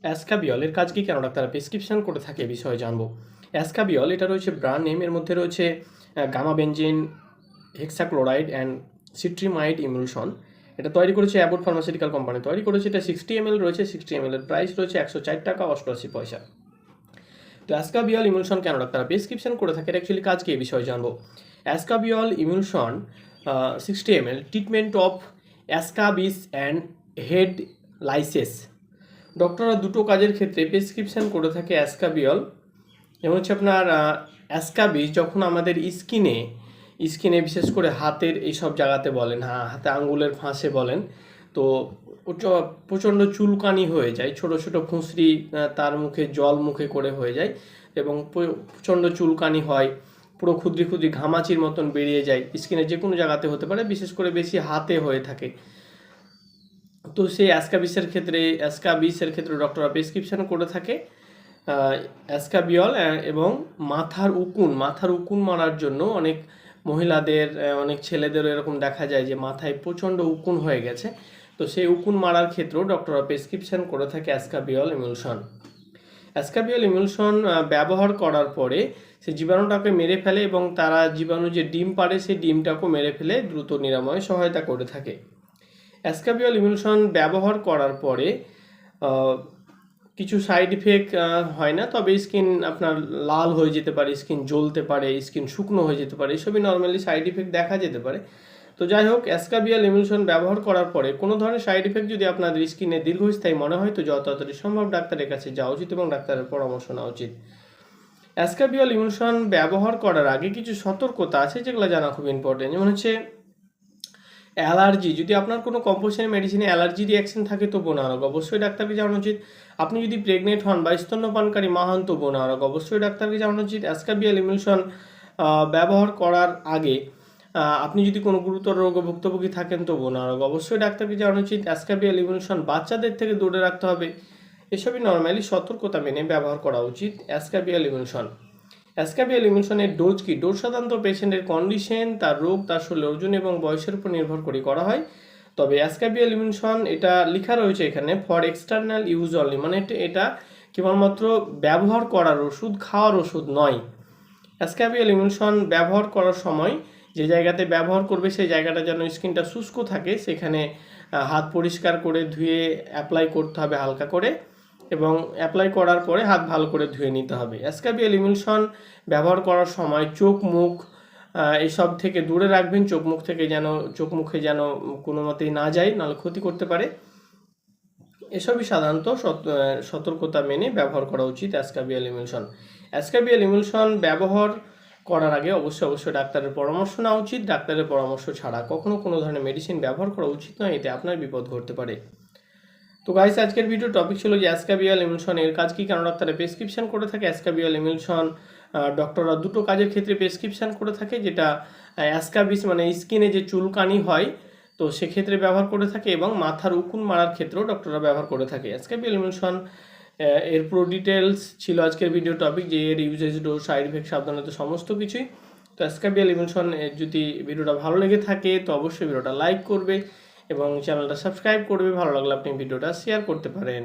অ্যাসকাবিয়ল এর কাজ কি, কেন ডাক্তাররা প্রেসক্রিপশন করে থাকে এ বিষয়ে জানবো। অ্যাসকাবিয়ল এটা রয়েছে ব্র্যান্ড নেম, এর মধ্যে রয়েছে গামাবেনজিন, হেক্সাক্লোরাইড অ্যান্ড সিট্রিমাইড ইমুলশন। এটা তৈরি করেছে অ্যাবোট ফার্মাসিউটিক্যাল কোম্পানি তৈরি করেছে। এটা 60 ml রয়েছে। 60 ml এর প্রাইস রয়েছে 104 টাকা 88 পয়সা। তো অ্যাসকাবিয়ল ইমুলশন কেন ডাক্তাররা প্রেসক্রিপশন করে থাকে, এর অ্যাকচুয়ালি কাজ কি এই বিষয়ে জানবো। Ascabiol emulsion 60 ml treatment of scabies and head lices. ডক্টররা দুটো কাজের ক্ষেত্রে প্রেসক্রিপশন করে থাকে অ্যাসকাবিয়ল। যেমন হচ্ছে আপনার অ্যাসকাবিস যখন আমাদের স্কিনে বিশেষ করে হাতের এইসব জায়গাতে বলেন, হাতে আঙ্গুলের ফাঁসে বলেন, তো প্রচণ্ড চুলকানি হয়ে যায়, ছোট ছোট ফুঁসরি তার মুখে জল মুখে করে হয়ে যায় এবং প্রচণ্ড চুলকানি হয়, পুরো ক্ষুদ্রি ক্ষুদ্রি ঘামাচির মতন বেরিয়ে যায়। স্কিনের যে কোনো জায়গাতে হতে পারে, বিশেষ করে বেশি হাতে হয়ে থাকে। তো সেই অ্যাসকাবিসের ক্ষেত্রে ডক্টররা প্রেসক্রিপশন করে থাকে অ্যাসকাবিয়ল। এবং মাথার উকুন মারার জন্য অনেক মহিলাদের, অনেক ছেলেদেরও এরকম দেখা যায় যে মাথায় প্রচণ্ড উকুন হয়ে গেছে, তো সেই উকুন মারার ক্ষেত্রেও ডক্টররা প্রেসক্রিপশন করে থাকে অ্যাসকাবিয়ল ইমুলশন। অ্যাসকাবিয়ল ইমুলশন ব্যবহার করার পরে সে জীবাণুটাকে মেরে ফেলে এবং তারা জীবাণু যে ডিম পারে সেই ডিমটাকেও মেরে ফেলে দ্রুত নিরাময়ে সহায়তা করে থাকে। অ্যাসকাবিয়ল ইমুলশন ব্যবহার করার পরে কিছু সাইড ইফেক্ট হয় না, তবে স্কিন আপনার লাল হয়ে যেতে পারে, স্কিন জ্বলতে পারে, স্কিন শুকনো হয়ে যেতে পারে, এসবই নর্মালি সাইড ইফেক্ট দেখা যেতে পারে। তো যাই হোক, অ্যাসকাবিয়ল ইমুলশন ব্যবহার করার পরে কোনো ধরনের সাইড ইফেক্ট যদি আপনাদের স্কিনে দীর্ঘস্থায়ী মনে হয়, তো যত তাড়াতাড়ি সম্ভব ডাক্তারের কাছে যাওয়া উচিত এবং ডাক্তারের পরামর্শ নেওয়া উচিত। অ্যাসকাবিয়ল ইমুলশন ব্যবহার করার আগে কিছু সতর্কতা আছে যেগুলো জানা খুব ইম্পর্টেন্ট। যেমন হচ্ছে অ্যালার্জি, যদি আপনার কোনো কম্পোজিশন মেডিসিনে অ্যালার্জি রিয়াকশন থাকে তো বোনারক অবশ্যই ডাক্তারকে জানানো উচিত। আপনি যদি প্রেগনেন্ট হন বা স্তন্যপানকারী মা হন তো বোনারক অবশ্যই ডাক্তারকে জানানো উচিত। অ্যাসকাবিয়ল ইমুলশন ব্যবহার করার আগে আপনি যদি কোনো গুরুতর রোগে ভুক্তভোগী থাকেন তো বোনারক অবশ্যই ডাক্তারকে জানানো উচিত। অ্যাসকাবিয়ল ইমুলশন বাচ্চাদের থেকে দূরে রাখতে হবে। এসবই নর্মালি সতর্কতা মেনে ব্যবহার করা উচিত অ্যাসকাবিয়ল ইমুলশন। অ্যাসকাবিয়ল ইমুলশনের ডোজ কি? ডোজ সাধারণত পেশেন্টের কন্ডিশন, তার রোগ, তার শরীরের ওজন এবং বয়সের উপর নির্ভর করে করা হয়। তবে অ্যাসকাবিয়ল ইমুলশন এটা লেখা রয়েছে এখানে ফর এক্সটার্নাল ইউজ অনলি, মানে এটা কেবলমাত্র ব্যবহার করার ওষুধ, খাওয়ার ওষুধ নয়। অ্যাসকাবিয়ল ইমুলশন ব্যবহার করার সময় যে জায়গাতে ব্যবহার করবে সেই জায়গাটা যেন স্কিনটা শুষ্ক থাকে, সেখানে হাত পরিষ্কার করে ধুয়ে অ্যাপ্লাই করতে হবে হালকা করে, এবং অ্যাপ্লাই করার পরে হাত ভালো করে ধুয়ে নিতে হবে। অ্যাসকাবিয়ল ইমুলশন ব্যবহার করার সময় চোখ মুখ এসব থেকে দূরে রাখবেন। চোখ মুখে যেন কোনো মতেই না যায়, নাহলে ক্ষতি করতে পারে। এসবই সাধারণত সতর্কতা মেনে ব্যবহার করা উচিত অ্যাসকাবিয়ল ইমুলশন। অ্যাসকাবিয়ল ইমুলশন ব্যবহার করার আগে অবশ্যই ডাক্তারের পরামর্শ নেওয়া উচিত। ডাক্তারের পরামর্শ ছাড়া কখনো কোনো ধরনের মেডিসিন ব্যবহার করা উচিত নয়, এতে আপনার বিপদ ঘটতে পারে। তো গাইস, আজকের ভিডিও টপিক ছিল যে অ্যাসকাবিয়ল ইমুলশন এর কাজ কি, কেন ডাক্তারা প্রেসক্রিপশন করে থাকে। অ্যাসকাবিয়ল ইমুলশন ডক্টররা দুটো কাজের ক্ষেত্রে প্রেসক্রিপশন করে থাকে, যেটা অ্যাসকাবিস মানে স্কিনে যে চুলকানি হয় তো সেক্ষেত্রে ব্যবহার করে থাকে, এবং মাথার উকুন মারার ক্ষেত্রেও ডক্টররা ব্যবহার করে থাকে অ্যাসকাবিয়ল ইমুলশন। এর পুরো ডিটেলস ছিল আজকের ভিডিও টপিক, যে এর ইউজেস, ডোজ, সাইড ইফেক্ট, সাবধানতা সমস্ত কিছুই। তো অ্যাসকাবিয়ল ইমুলশন যদি ভিডিওটা ভালো লেগে থাকে তো অবশ্যই ভিডিওটা লাইক করবে এবং চ্যানেলটা সাবস্ক্রাইব করবে। ভালো লাগলে আপনি ভিডিওটা শেয়ার করতে পারেন।